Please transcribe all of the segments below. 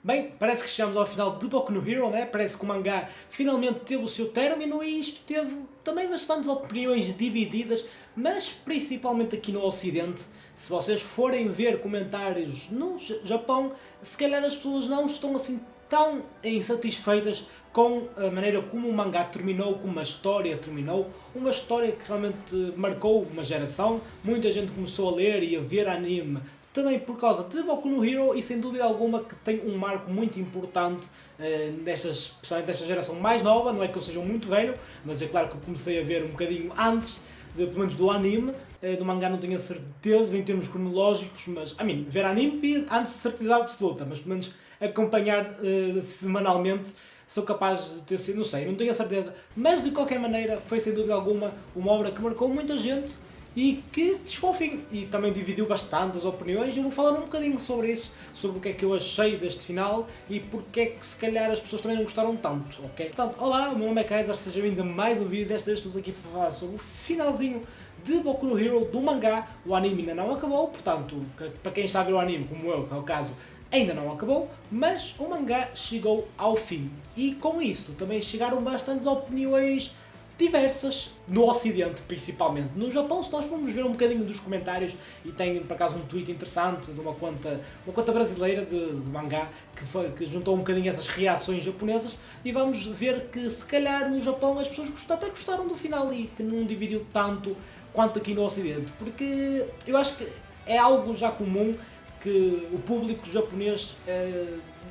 Bem, parece que chegamos ao final de Boku no Hero, né? Parece que o mangá finalmente teve o seu término e isto teve também bastantes opiniões divididas, mas principalmente aqui no Ocidente. Se vocês forem ver comentários no Japão, se calhar as pessoas não estão assim tão insatisfeitas com a maneira como o mangá terminou, como a história terminou, uma história que realmente marcou uma geração. Muita gente começou a ler e a ver anime também por causa de Boku no Hero e sem dúvida alguma que tem um marco muito importante especialmente desta geração mais nova. Não é que eu seja muito velho, mas é claro que eu comecei a ver um bocadinho antes, pelo menos do anime. Do mangá não tenho a certeza em termos cronológicos, mas ver anime vi antes de certeza absoluta, mas pelo menos acompanhar semanalmente sou capaz de ter sido, não sei, não tenho a certeza, mas de qualquer maneira foi sem dúvida alguma uma obra que marcou muita gente e que chegou ao fim e também dividiu bastante as opiniões. Eu vou falar um bocadinho sobre isso, sobre o que é que eu achei deste final e porque é que se calhar as pessoas também não gostaram tanto, ok? Portanto, olá, o meu nome é Kaiser, sejam bem-vindos a mais um vídeo. Desta vez estou aqui para falar sobre o finalzinho de Boku no Hero do mangá. O anime ainda não acabou, portanto, para quem está a ver o anime, como eu, que é o caso, ainda não acabou, mas o mangá chegou ao fim. E com isso também chegaram bastantes opiniões diversas no Ocidente, principalmente. No Japão, se nós formos ver um bocadinho dos comentários, e tem por acaso um tweet interessante de uma conta brasileira de mangá que juntou um bocadinho essas reações japonesas, e vamos ver que se calhar no Japão as pessoas até gostaram do final e que não dividiu tanto quanto aqui no Ocidente, porque eu acho que é algo já comum que o público japonês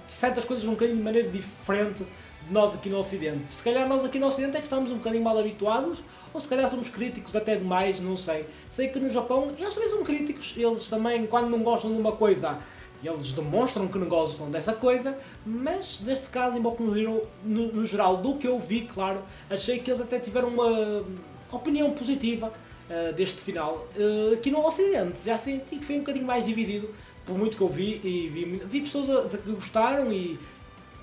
sente as coisas um bocadinho de maneira diferente de nós aqui no Ocidente. Se calhar nós aqui no Ocidente é que estamos um bocadinho mal habituados, ou se calhar somos críticos até demais, não sei. Sei que no Japão eles também são críticos, eles também quando não gostam de uma coisa, eles demonstram que não gostam dessa coisa, mas neste caso em Boku no Hero, no geral, do que eu vi, claro, achei que eles até tiveram uma opinião positiva deste final. Aqui no Ocidente já senti que foi um bocadinho mais dividido, por muito que eu vi, e vi pessoas que gostaram e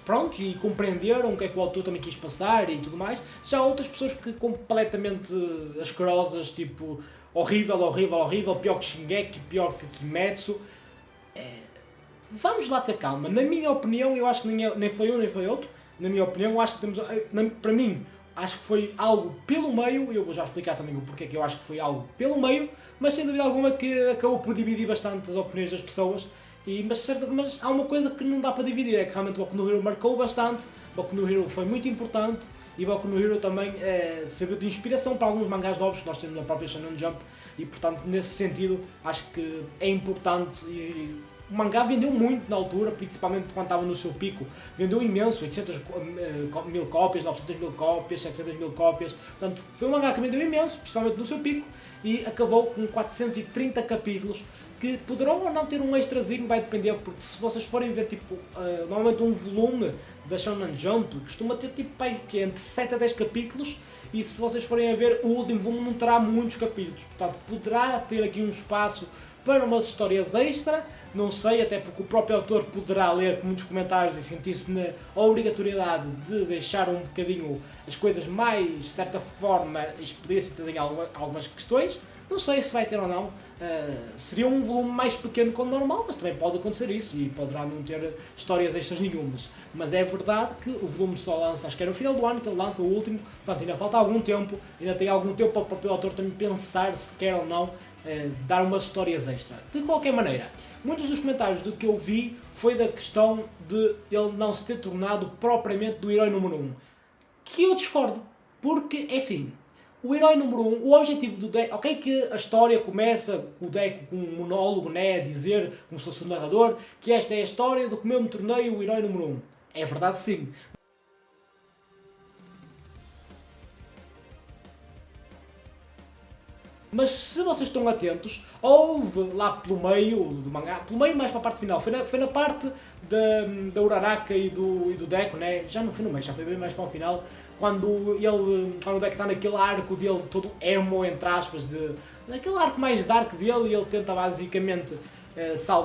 pronto, e compreenderam o que é que o autor também quis passar e tudo mais. Já há outras pessoas que completamente asquerosas, tipo horrível, horrível, horrível, pior que Shingeki, pior que Kimetsu. Vamos lá ter calma. Na minha opinião, eu acho que nem foi um nem foi outro. Na minha opinião, eu acho que temos, para mim, acho que foi algo pelo meio. Eu vou já explicar também o porquê que eu acho que foi algo pelo meio, mas sem dúvida alguma que acabou por dividir bastante as opiniões das pessoas. Mas há uma coisa que não dá para dividir, é que realmente Boku no Hero marcou bastante, Boku no Hero foi muito importante e Boku no Hero também serviu de inspiração para alguns mangás novos que nós temos na própria Shonen Jump e portanto nesse sentido acho que é importante. E o mangá vendeu muito na altura, principalmente quando estava no seu pico, vendeu imenso, 800 mil cópias, 900 mil cópias, 700 mil cópias, portanto foi um mangá que vendeu imenso, principalmente no seu pico, e acabou com 430 capítulos, que poderão ou não ter um extrazinho, vai depender, porque se vocês forem ver tipo, normalmente um volume da Shonen Jump costuma ter tipo, que é entre 7 a 10 capítulos, e se vocês forem a ver o último volume não terá muitos capítulos, portanto poderá ter aqui um espaço para umas histórias extra, não sei, até porque o próprio autor poderá ler muitos comentários e sentir-se na obrigatoriedade de deixar um bocadinho as coisas mais, de certa forma, explícitas em algumas questões. Não sei se vai ter ou não, seria um volume mais pequeno que o normal, mas também pode acontecer isso e poderá não ter histórias extras nenhumas. Mas é verdade que o volume só lança, acho que era no final do ano que ele lança o último, portanto ainda falta algum tempo, ainda tem algum tempo para o próprio autor também pensar se quer ou não dar umas histórias extra. De qualquer maneira, muitos dos comentários do que eu vi foi da questão de ele não se ter tornado propriamente do herói número 1, que eu discordo, porque é assim. O herói número 1, o objetivo do Deku, ok que a história começa com o Deku com um monólogo, né, a dizer, como se fosse o narrador, que esta é a história do como eu me tornei o herói número 1. É verdade sim. Mas se vocês estão atentos, houve lá pelo meio do mangá, pelo meio mais para a parte final, foi na parte da Uraraka e do Deku, né? Já não foi no meio, já foi bem mais para o final, quando o Deku está naquele arco dele todo emo, entre aspas, naquele arco mais dark dele, e ele tenta basicamente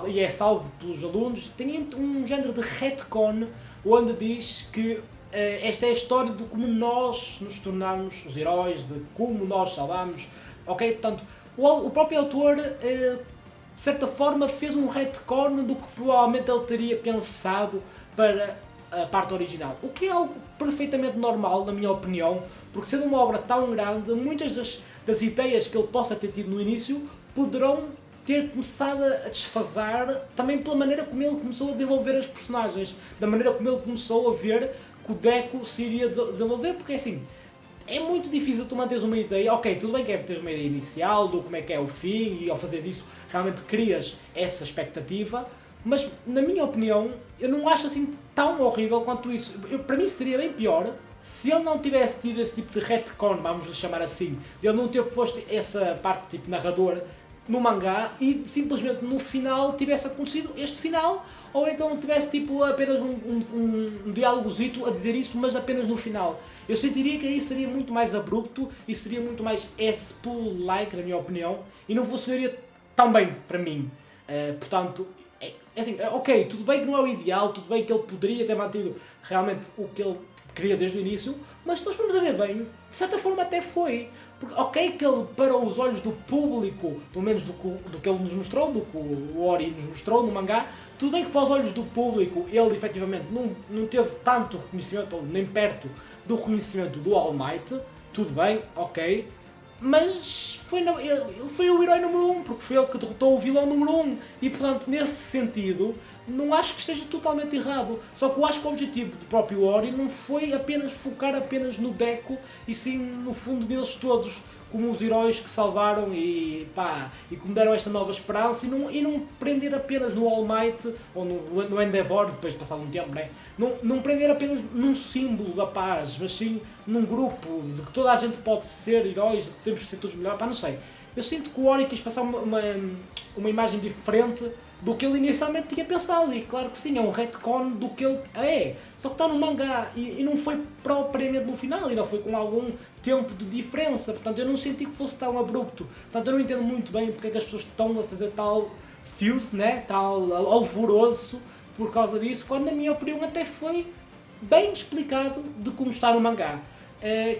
e é salvo pelos alunos. Tem um género de retcon onde diz que esta é a história de como nós nos tornamos os heróis, de como nós salvamos. Ok, portanto, o próprio autor, de certa forma, fez um retcon do que provavelmente ele teria pensado para a parte original. O que é algo perfeitamente normal, na minha opinião, porque sendo uma obra tão grande, muitas das ideias que ele possa ter tido no início poderão ter começado a desfasar também pela maneira como ele começou a desenvolver as personagens, da maneira como ele começou a ver que o Deco se iria desenvolver, porque assim, é muito difícil tu manteres uma ideia, ok, tudo bem que é teres uma ideia inicial do como é que é o fim e ao fazer isso realmente crias essa expectativa, mas na minha opinião eu não acho assim tão horrível quanto isso. Para mim seria bem pior se ele não tivesse tido esse tipo de retcon, vamos lhe chamar assim, de ele não ter posto essa parte tipo narrador no mangá e simplesmente no final tivesse acontecido este final, ou então tivesse tipo apenas um diálogozito a dizer isso, mas apenas no final. Eu sentiria que aí seria muito mais abrupto e seria muito mais spool-like, na minha opinião, e não funcionaria tão bem para mim. Portanto, assim, ok, tudo bem que não é o ideal, tudo bem que ele poderia ter mantido realmente o que ele queria desde o início, mas se nós formos a ver bem, de certa forma até foi. Porque, ok, que ele, para os olhos do público, pelo menos do que ele nos mostrou, do que o Ori nos mostrou no mangá, tudo bem que para os olhos do público ele efetivamente não teve tanto reconhecimento, ou nem perto do reconhecimento do All Might, tudo bem, ok, mas ele foi o herói número 1, porque foi ele que derrotou o vilão número 1, e portanto, nesse sentido, não acho que esteja totalmente errado. Só que eu acho que o objetivo do próprio Ori não foi apenas focar apenas no Deco, e sim no fundo deles todos, como os heróis que salvaram e que me deram esta nova esperança, e não prender apenas no All Might, ou no Endeavor, depois de passado um tempo, né? Não prender apenas num símbolo da paz, mas sim num grupo, de que toda a gente pode ser heróis, de que temos que ser todos melhores, não sei. Eu sinto que o Ori quis passar uma imagem diferente do que ele inicialmente tinha pensado, e claro que sim, é um retcon do que ele é, só que está no mangá e não foi propriamente no final, e não foi com algum tempo de diferença, portanto eu não senti que fosse tão abrupto, portanto eu não entendo muito bem porque é que as pessoas estão a fazer tal fuse, né, tal alvoroço por causa disso, quando na minha opinião até foi bem explicado de como está no mangá.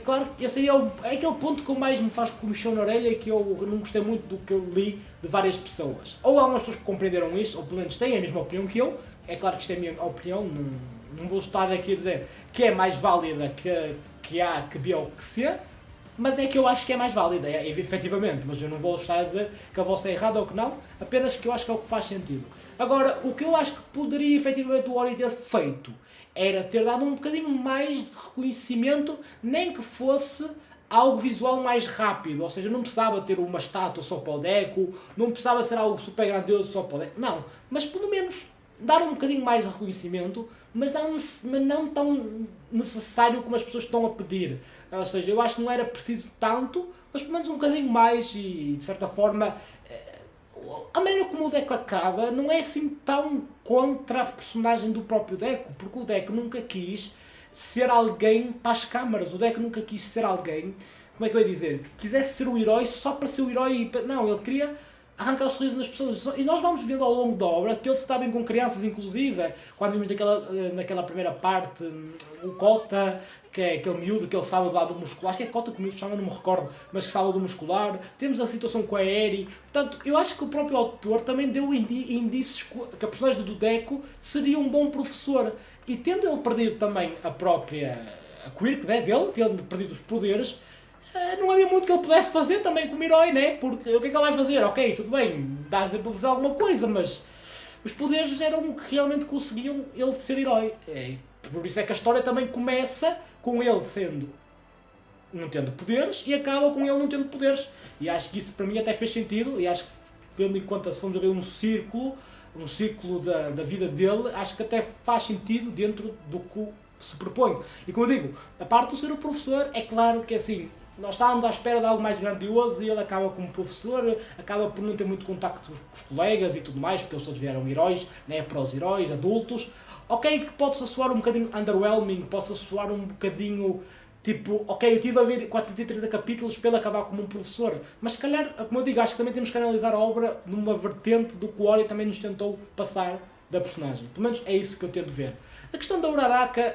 Claro, esse aí é aquele ponto que mais me faz comichão na orelha, e que eu não gostei muito do que eu li de várias pessoas. Ou há algumas pessoas que compreenderam isto, ou pelo menos têm a mesma opinião que eu. É claro que isto é a minha opinião, não vou estar aqui a dizer que é mais válida que A, que B ou que C, mas é que eu acho que é mais válida, efetivamente, mas eu não vou estar a dizer que a vossa é errada ou que não, apenas que eu acho que é o que faz sentido. Agora, o que eu acho que poderia efetivamente o Ori ter feito era ter dado um bocadinho mais de reconhecimento, nem que fosse algo visual mais rápido, ou seja, não precisava ter uma estátua só para o Deco, não precisava ser algo super grandioso só para o Deco, não, mas pelo menos dar um bocadinho mais de reconhecimento, mas não tão necessário como as pessoas estão a pedir. Ou seja, eu acho que não era preciso tanto, mas pelo menos um bocadinho mais, e de certa forma a maneira como o Deco acaba não é assim tão contra a personagem do próprio Deco, porque o Deco nunca quis ser alguém para as câmaras, o Deco nunca quis ser alguém, como é que eu ia dizer, que quisesse ser o herói só para ser o herói, não, ele queria arrancar o sorriso nas pessoas, e nós vamos vendo ao longo da obra que ele se está bem com crianças, inclusive, quando vimos naquela primeira parte, o Kota, que é aquele miúdo que ele sabe do lado muscular, acho que é Kota que o miúdo chama, não me recordo, mas que sabe do muscular, temos a situação com a Eri, portanto, eu acho que o próprio autor também deu indícios que a personagem do Deco seria um bom professor, e tendo ele perdido também a própria quirk, né, dele, tendo perdido os poderes, não havia muito que ele pudesse fazer também como herói, né? Porque o que é que ele vai fazer? Ok, tudo bem, dá sempre para fazer alguma coisa, mas os poderes eram o que realmente conseguiam ele ser herói. Por isso é que a história também começa com ele não tendo poderes, e acaba com ele não tendo poderes. E acho que isso para mim até fez sentido, e acho que tendo em conta, se formos a ver um ciclo da vida dele, acho que até faz sentido dentro do que se propõe. E como eu digo, a parte do ser o professor, é claro que assim, nós estávamos à espera de algo mais grandioso, e ele acaba como professor, acaba por não ter muito contacto com os colegas e tudo mais, porque eles todos vieram heróis, né, para os heróis, adultos. Ok, que pode-se soar um bocadinho underwhelming, possa soar um bocadinho tipo, ok, eu tive a ver 430 capítulos para ele acabar como um professor, mas se calhar, como eu digo, acho que também temos que analisar a obra numa vertente do que o Ori também nos tentou passar da personagem. Pelo menos é isso que eu tento ver. A questão da Uraraka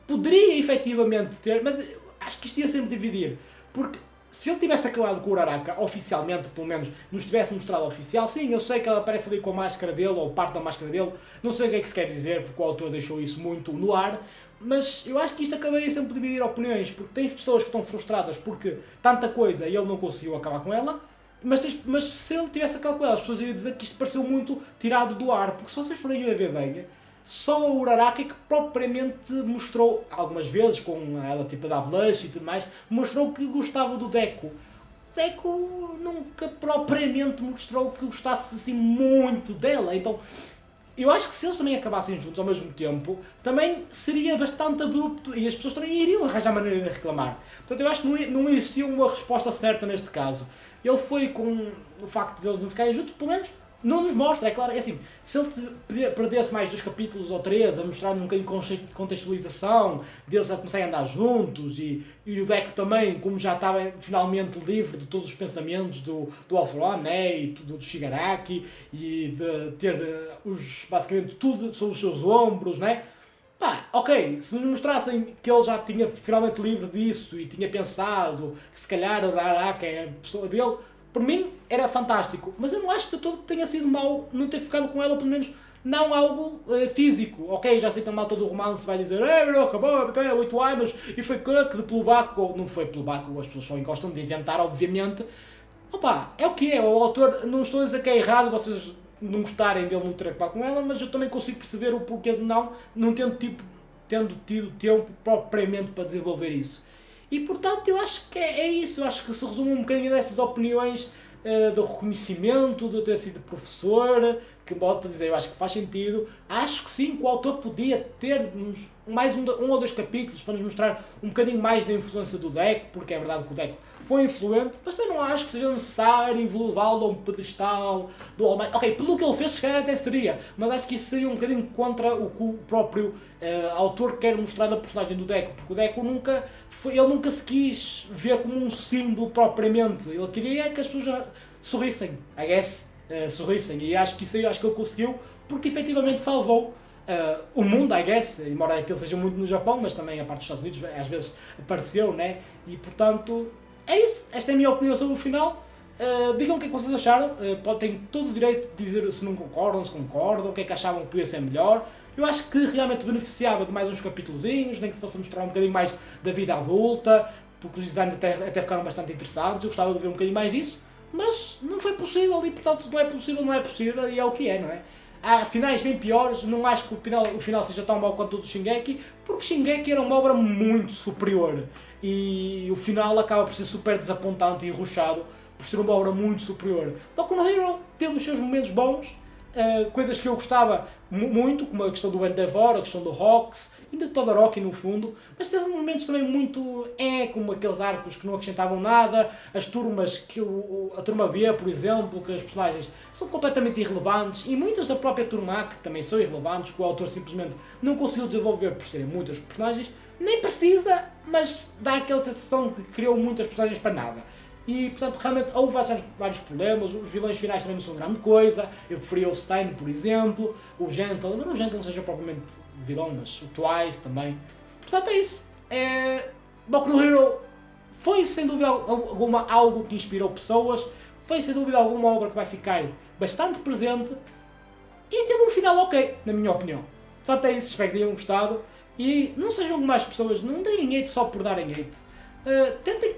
poderia efetivamente ter, mas acho que isto ia sempre dividir, porque se ele tivesse acabado com o Uraraka oficialmente, pelo menos nos tivesse mostrado oficial, sim, eu sei que ela aparece ali com a máscara dele, ou parte da máscara dele, não sei o que é que se quer dizer, porque o autor deixou isso muito no ar, mas eu acho que isto acabaria sempre por dividir opiniões, porque tens pessoas que estão frustradas porque tanta coisa e ele não conseguiu acabar com ela, mas se ele tivesse acabado com ela, as pessoas iam dizer que isto pareceu muito tirado do ar, porque se vocês forem a ver bem, só o Uraraka é que propriamente mostrou, algumas vezes com ela tipo a dar blush e tudo mais, mostrou que gostava do Deku. O Deku nunca propriamente mostrou que gostasse assim muito dela, então eu acho que se eles também acabassem juntos ao mesmo tempo, também seria bastante abrupto e as pessoas também iriam arranjar maneira de reclamar. Portanto, eu acho que não existia uma resposta certa neste caso. Ele foi com o facto de eles não ficarem juntos, pelo menos não nos mostra, é claro, é assim, se ele perdesse mais 2 capítulos ou 3 a mostrar um bocadinho de contextualização, deles a começarem a andar juntos e o Deku também, como já estava finalmente livre de todos os pensamentos do All For One, né, e do Shigaraki, e de ter basicamente tudo sobre os seus ombros, né? Pá, ok, se nos mostrassem que ele já tinha finalmente livre disso e tinha pensado que se calhar o Uraraka é a pessoa dele, por mim era fantástico, mas eu não acho de todo que tenha sido mau não ter ficado com ela, pelo menos não algo físico. Ok, já sei que a malta do romance vai dizer acabou, 8 anos e foi que pelo Bakugo. Não foi pelo Bakugo, as pessoas só gostam de inventar, obviamente. Opa, é o que é, o autor, não estou a dizer que é errado vocês não gostarem dele não ter acabado com ela, mas eu também consigo perceber o porquê de não tendo tido tempo propriamente para desenvolver isso. E portanto eu acho que é isso, eu acho que se resume um bocadinho dessas opiniões do reconhecimento, de ter sido professor, que volto a dizer, eu acho que faz sentido. Acho que sim, que o autor podia ter mais um ou 2 capítulos para nos mostrar um bocadinho mais da influência do Deku, porque é verdade que o Deku foi influente, mas também não acho que seja necessário levá-lo a um pedestal do All Might. Ok, pelo que ele fez, se calhar até seria, mas acho que isso seria um bocadinho contra o que o próprio autor quer mostrar da personagem do Deku, porque o Deku ele nunca se quis ver como um símbolo propriamente, ele queria que as pessoas sorrissem, I guess, sorrissem, e acho que isso aí acho que ele conseguiu, porque efetivamente salvou o mundo, I guess, embora aquilo seja muito no Japão, mas também a parte dos Estados Unidos às vezes apareceu, né? E portanto, é isso, esta é a minha opinião sobre o final. Digam o que é que vocês acharam, têm todo o direito de dizer se não concordam, se concordam, o que é que achavam que podia ser melhor. Eu acho que realmente beneficiava de mais uns capítulozinhos, nem que fosse mostrar um bocadinho mais da vida adulta, porque os designs até ficaram bastante interessantes, eu gostava de ver um bocadinho mais disso, mas não foi possível e portanto não é possível e é o que é, não é? Há finais bem piores, não acho que o final seja tão mau quanto o do Shingeki, porque Shingeki era uma obra muito superior e o final acaba por ser super desapontante e rushado por ser uma obra muito superior. Boku no Hero teve os seus momentos bons, coisas que eu gostava muito, como a questão do Endeavor, a questão do Hawks, ainda de Todoroki no fundo, mas teve momentos também muito como aqueles arcos que não acrescentavam nada, as turmas, a turma B, por exemplo, que os personagens são completamente irrelevantes, e muitas da própria turma A, que também são irrelevantes, que o autor simplesmente não conseguiu desenvolver por serem muitas personagens, nem precisa, mas dá aquela sensação de que criou muitas personagens para nada. E portanto realmente houve vários problemas, os vilões finais também não são grande coisa, eu preferia o Stein por exemplo, o Gentle, mas o Gentle não seja propriamente vilão, mas o Twice também. Portanto é isso, Boku no Hero foi sem dúvida alguma algo que inspirou pessoas, foi sem dúvida alguma obra que vai ficar bastante presente e teve um final ok, na minha opinião. Portanto é isso, espero que tenham gostado e não sejam mais pessoas, não deem hate só por darem hate, tentem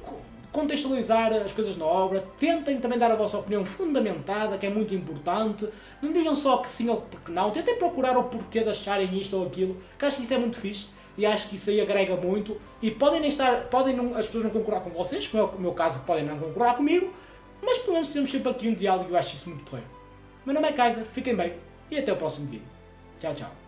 contextualizar as coisas na obra, tentem também dar a vossa opinião fundamentada, que é muito importante, não digam só que sim ou porque não, tentem procurar o porquê de acharem isto ou aquilo, que acho que isso é muito fixe, e acho que isso aí agrega muito, e as pessoas não concordar com vocês, como é o meu caso, que podem não concordar comigo, mas pelo menos temos sempre aqui um diálogo e eu acho isso muito porreiro. Meu nome é Kaiser, fiquem bem, e até o próximo vídeo. Tchau, tchau.